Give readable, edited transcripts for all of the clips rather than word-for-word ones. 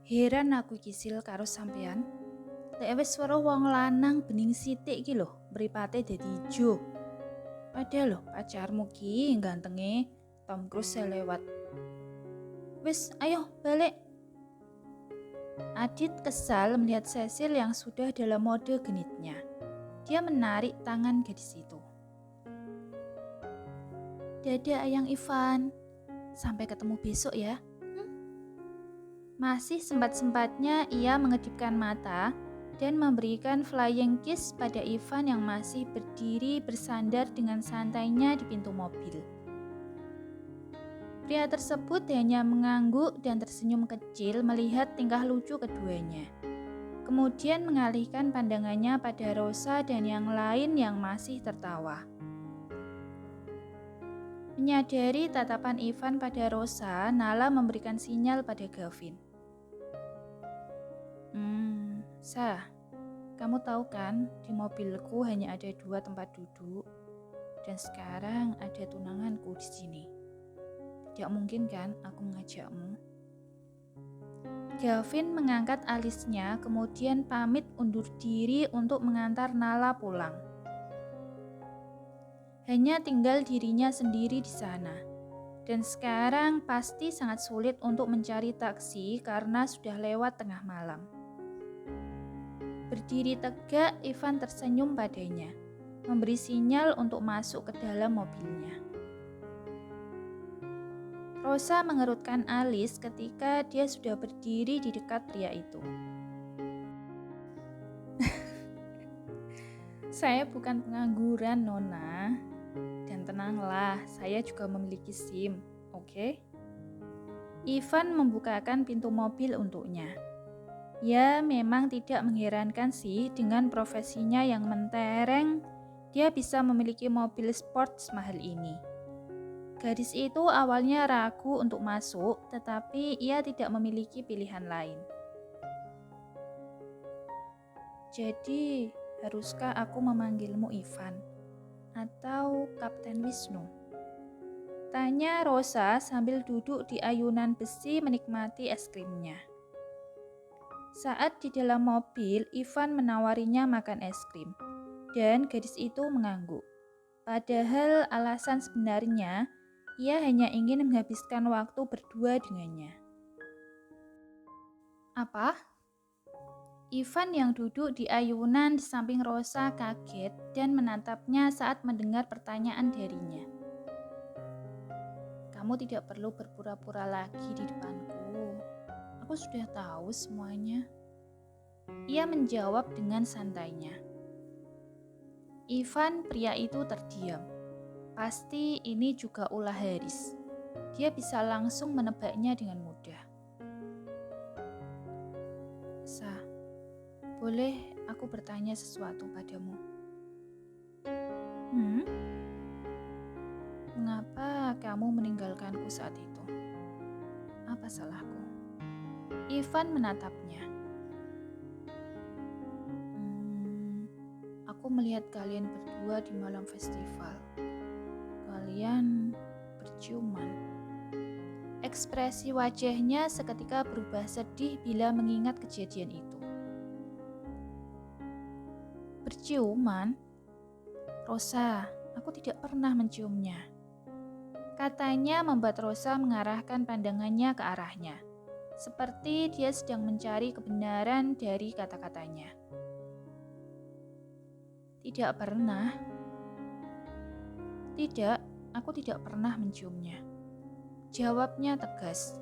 Heran aku kisil karo sampean. Lek wis swara wong lanang bening sithik iki lho, mripate dadi ijo. Padahal lho pacarmu ki gantenge Tom Cruise selewat. Wis, ayo balik. Adit kesal melihat Cecil yang sudah dalam mode genitnya. Dia menarik tangan gadis itu. Dadah Ayang Ivan. Sampai ketemu besok ya. Masih sempat-sempatnya ia mengedipkan mata dan memberikan flying kiss pada Ivan yang masih berdiri bersandar dengan santainya di pintu mobil. Pria tersebut hanya mengangguk dan tersenyum kecil melihat tingkah lucu keduanya. Kemudian mengalihkan pandangannya pada Rosa dan yang lain yang masih tertawa. Menyadari tatapan Ivan pada Rosa, Nala memberikan sinyal pada Gavin. Sa, kamu tahu kan di mobilku hanya ada 2 tempat duduk dan sekarang ada tunanganku di sini. Tidak mungkin kan aku mengajakmu? Gavin mengangkat alisnya kemudian pamit undur diri untuk mengantar Nala pulang. Hanya tinggal dirinya sendiri di sana. Dan sekarang pasti sangat sulit untuk mencari taksi karena sudah lewat tengah malam. Berdiri tegak, Ivan tersenyum padanya, memberi sinyal untuk masuk ke dalam mobilnya. Rosa mengerutkan alis ketika dia sudah berdiri di dekat pria itu. Saya bukan pengangguran, Nona. Dan tenanglah, saya juga memiliki SIM, oke? Ivan membukakan pintu mobil untuknya. Ya, memang tidak mengherankan sih dengan profesinya yang mentereng, dia bisa memiliki mobil sport semahal ini. Gadis itu awalnya ragu untuk masuk, tetapi ia tidak memiliki pilihan lain. Jadi, haruskah aku memanggilmu Ivan? Atau Kapten Wisnu? Tanya Rosa sambil duduk di ayunan besi menikmati es krimnya. Saat di dalam mobil, Ivan menawarinya makan es krim, dan gadis itu mengangguk. Padahal alasan sebenarnya, ia hanya ingin menghabiskan waktu berdua dengannya. Apa? Ivan yang duduk di ayunan di samping Rosa kaget dan menatapnya saat mendengar pertanyaan darinya. Kamu tidak perlu berpura-pura lagi di depanku. Aku sudah tahu semuanya. Ia menjawab dengan santainya. Ivan, pria itu terdiam. Pasti ini juga ulah Haris. Dia bisa langsung menebaknya dengan mudah. Sa, boleh aku bertanya sesuatu padamu? Mengapa kamu meninggalkanku saat itu? Apa salahku? Ivan menatapnya. Aku melihat kalian berdua di malam festival. Kalian berciuman. Ekspresi wajahnya seketika berubah sedih bila mengingat kejadian itu. Berciuman? Rosa, aku tidak pernah menciumnya. Katanya membuat Rosa mengarahkan pandangannya ke arahnya, seperti dia sedang mencari kebenaran dari kata-katanya. Tidak pernah. Tidak, aku tidak pernah menciumnya. Jawabnya tegas.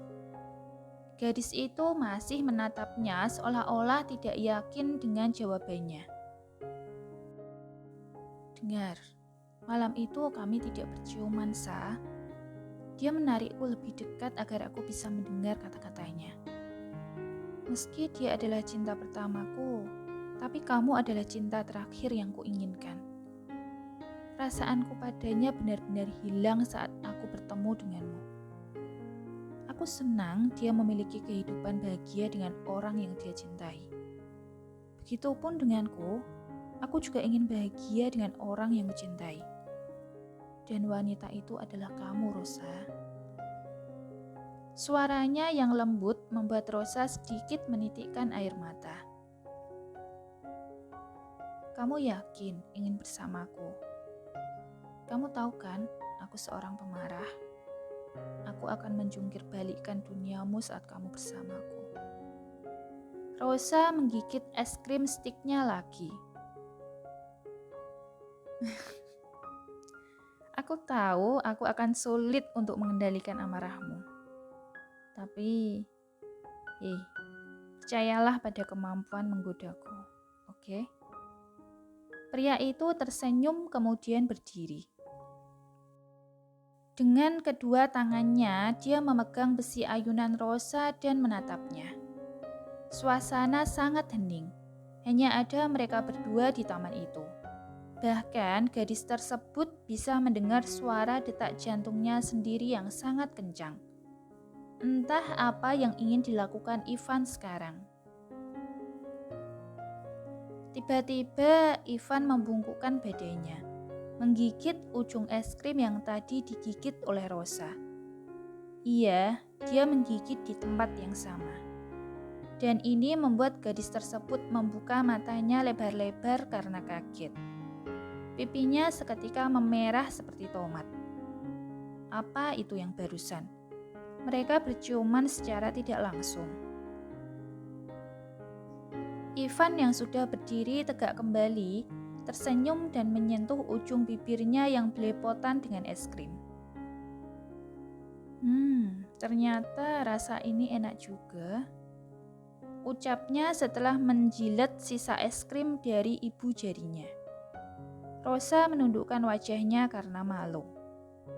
Gadis itu masih menatapnya seolah-olah tidak yakin dengan jawabannya. Dengar, malam itu kami tidak berciuman, Sa. Dia menarikku lebih dekat agar aku bisa mendengar kata-katanya. Meski dia adalah cinta pertamaku, tapi kamu adalah cinta terakhir yang kuinginkan. Perasaanku padanya benar-benar hilang saat aku bertemu denganmu. Aku senang dia memiliki kehidupan bahagia dengan orang yang dia cintai. Begitupun denganku, aku juga ingin bahagia dengan orang yang kucintai. Dan wanita itu adalah kamu, Rosa. Suaranya yang lembut membuat Rosa sedikit menitikkan air mata. Kamu yakin ingin bersamaku? Kamu tahu kan, aku seorang pemarah. Aku akan menjungkir balikkan duniamu saat kamu bersamaku. Rosa menggigit es krim stiknya lagi. Aku tahu aku akan sulit untuk mengendalikan amarahmu. Tapi, percayalah pada kemampuan menggodaku, oke? Pria itu tersenyum kemudian berdiri. Dengan kedua tangannya, dia memegang besi ayunan Rosa dan menatapnya. Suasana sangat hening. Hanya ada mereka berdua di taman itu. Bahkan gadis tersebut bisa mendengar suara detak jantungnya sendiri yang sangat kencang. Entah apa yang ingin dilakukan Ivan sekarang. Tiba-tiba Ivan membungkukkan badannya, menggigit ujung es krim yang tadi digigit oleh Rosa. Iya, dia menggigit di tempat yang sama. Dan ini membuat gadis tersebut membuka matanya lebar-lebar karena kaget. Pipinya seketika memerah seperti tomat. Apa itu yang barusan? Mereka berciuman secara tidak langsung. Ivan yang sudah berdiri tegak kembali, tersenyum dan menyentuh ujung bibirnya yang belepotan dengan es krim. Ternyata rasa ini enak juga. Ucapnya setelah menjilat sisa es krim dari ibu jarinya. Rosa menundukkan wajahnya karena malu.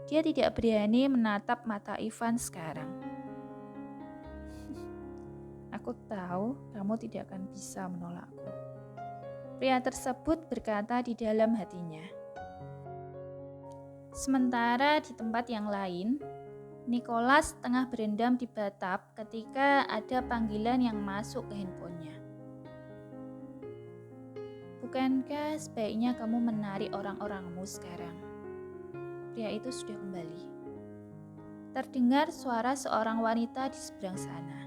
Dia tidak berani menatap mata Ivan sekarang. Aku tahu kamu tidak akan bisa menolakku. Pria tersebut berkata di dalam hatinya. Sementara di tempat yang lain, Nicholas tengah berendam di batap ketika ada panggilan yang masuk ke handphonenya. Bukankah sebaiknya kamu menarik orang-orangmu sekarang? Pria itu sudah kembali. Terdengar suara seorang wanita di seberang sana.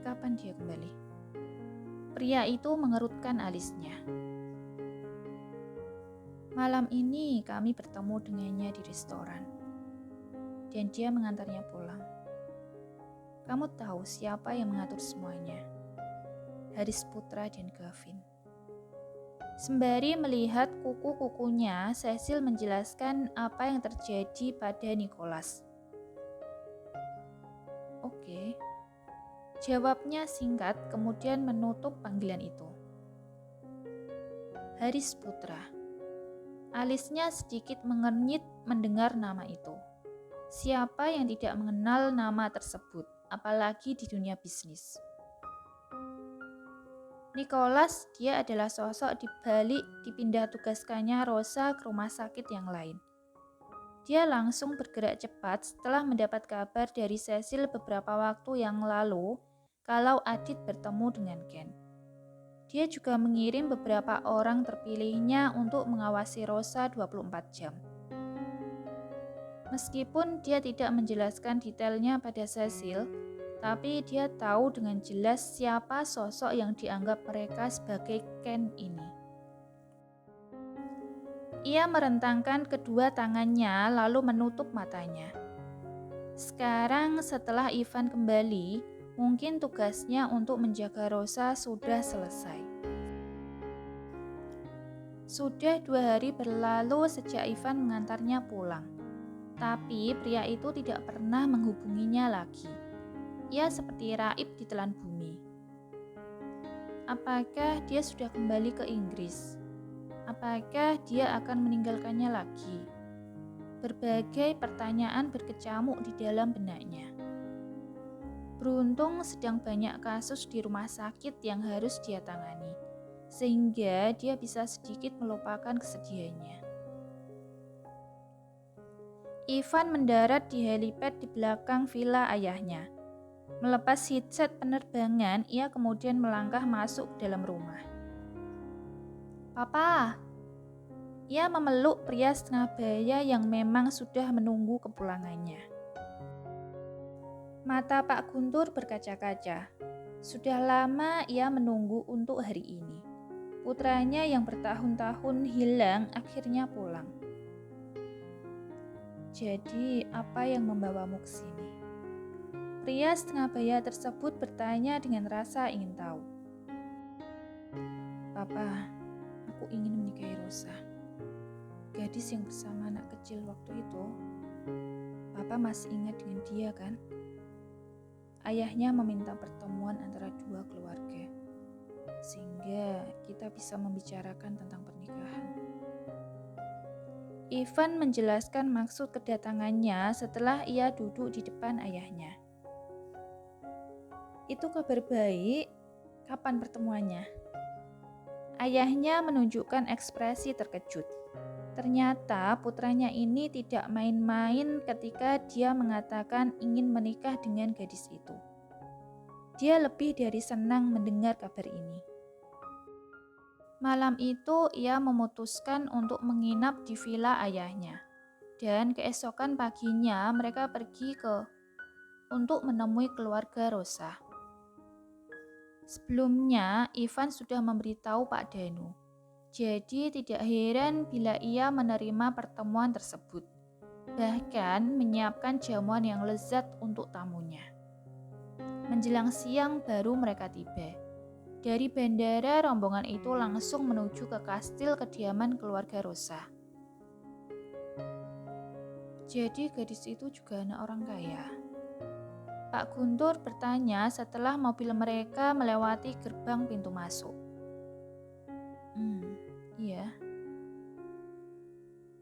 Kapan dia kembali? Pria itu mengerutkan alisnya. Malam ini kami bertemu dengannya di restoran. Dan dia mengantarnya pulang. Kamu tahu siapa yang mengatur semuanya? Haris Putra dan Gavin. Sembari melihat kuku-kukunya, Cecil menjelaskan apa yang terjadi pada Nicholas. Oke. Jawabnya singkat, kemudian menutup panggilan itu. Haris Putra. Alisnya sedikit mengernyit mendengar nama itu. Siapa yang tidak mengenal nama tersebut, apalagi di dunia bisnis? Nicholas, dia adalah sosok di balik dipindah tugaskannya Rosa ke rumah sakit yang lain. Dia langsung bergerak cepat setelah mendapat kabar dari Cecil beberapa waktu yang lalu kalau Adit bertemu dengan Ken. Dia juga mengirim beberapa orang terpilihnya untuk mengawasi Rosa 24 jam. Meskipun dia tidak menjelaskan detailnya pada Cecil, tapi dia tahu dengan jelas siapa sosok yang dianggap mereka sebagai Ken ini. Ia merentangkan kedua tangannya lalu menutup matanya. Sekarang setelah Ivan kembali, mungkin tugasnya untuk menjaga Rosa sudah selesai. Sudah 2 hari berlalu sejak Ivan mengantarnya pulang. Tapi pria itu tidak pernah menghubunginya lagi. Ia seperti raib ditelan bumi. Apakah dia sudah kembali ke Inggris? Apakah dia akan meninggalkannya lagi? Berbagai pertanyaan berkecamuk di dalam benaknya. Beruntung sedang banyak kasus di rumah sakit yang harus dia tangani, sehingga dia bisa sedikit melupakan kesedihannya. Ivan mendarat di helipad di belakang villa ayahnya. Melepas headset penerbangan, ia kemudian melangkah masuk ke dalam rumah. Papa! Ia memeluk pria setengah baya yang memang sudah menunggu kepulangannya. Mata Pak Guntur berkaca-kaca. Sudah lama ia menunggu untuk hari ini. Putranya yang bertahun-tahun hilang akhirnya pulang. Jadi, apa yang membawamu ke sini? Pria setengah baya tersebut bertanya dengan rasa ingin tahu. Papa, aku ingin menikahi Rosa. Gadis yang bersama anak kecil waktu itu. Papa masih ingat dengan dia kan? Ayahnya meminta pertemuan antara dua keluarga, sehingga kita bisa membicarakan tentang pernikahan. Ivan menjelaskan maksud kedatangannya setelah ia duduk di depan ayahnya. Itu kabar baik, kapan pertemuannya? Ayahnya menunjukkan ekspresi terkejut. Ternyata putranya ini tidak main-main ketika dia mengatakan ingin menikah dengan gadis itu. Dia lebih dari senang mendengar kabar ini. Malam itu ia memutuskan untuk menginap di villa ayahnya. Dan keesokan paginya mereka pergi untuk menemui keluarga Rosa. Sebelumnya Ivan sudah memberitahu Pak Danu. Jadi tidak heran bila ia menerima pertemuan tersebut, bahkan menyiapkan jamuan yang lezat untuk tamunya. Menjelang siang baru mereka tiba. Dari bandara, rombongan itu langsung menuju ke kastil kediaman keluarga Rosa. Jadi gadis itu juga anak orang kaya? Pak Guntur bertanya setelah mobil mereka melewati gerbang pintu masuk. Iya.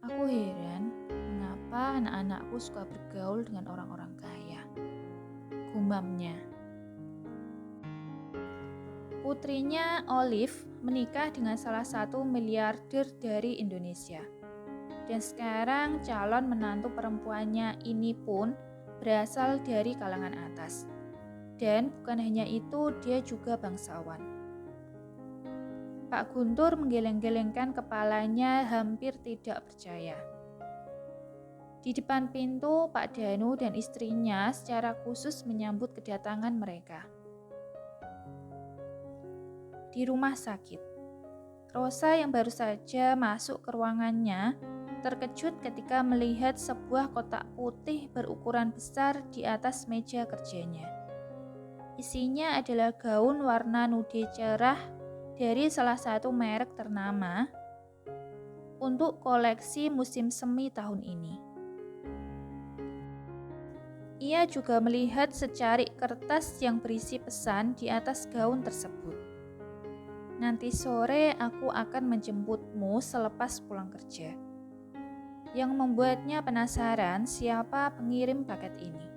Aku heran mengapa anak-anakku suka bergaul dengan orang-orang kaya. Gumamnya. Putrinya Olive menikah dengan salah satu miliarder dari Indonesia. Dan sekarang calon menantu perempuannya ini pun berasal dari kalangan atas. Dan bukan hanya itu, dia juga bangsawan. Pak Guntur menggeleng-gelengkan kepalanya hampir tidak percaya. Di depan pintu, Pak Danu dan istrinya secara khusus menyambut kedatangan mereka. Di rumah sakit, Rosa yang baru saja masuk ke ruangannya terkejut ketika melihat sebuah kotak putih berukuran besar di atas meja kerjanya. Isinya adalah gaun warna nude cerah dari salah satu merek ternama untuk koleksi musim semi tahun ini. Ia juga melihat secarik kertas yang berisi pesan di atas gaun tersebut. Nanti sore aku akan menjemputmu selepas pulang kerja. Yang membuatnya penasaran siapa pengirim paket ini.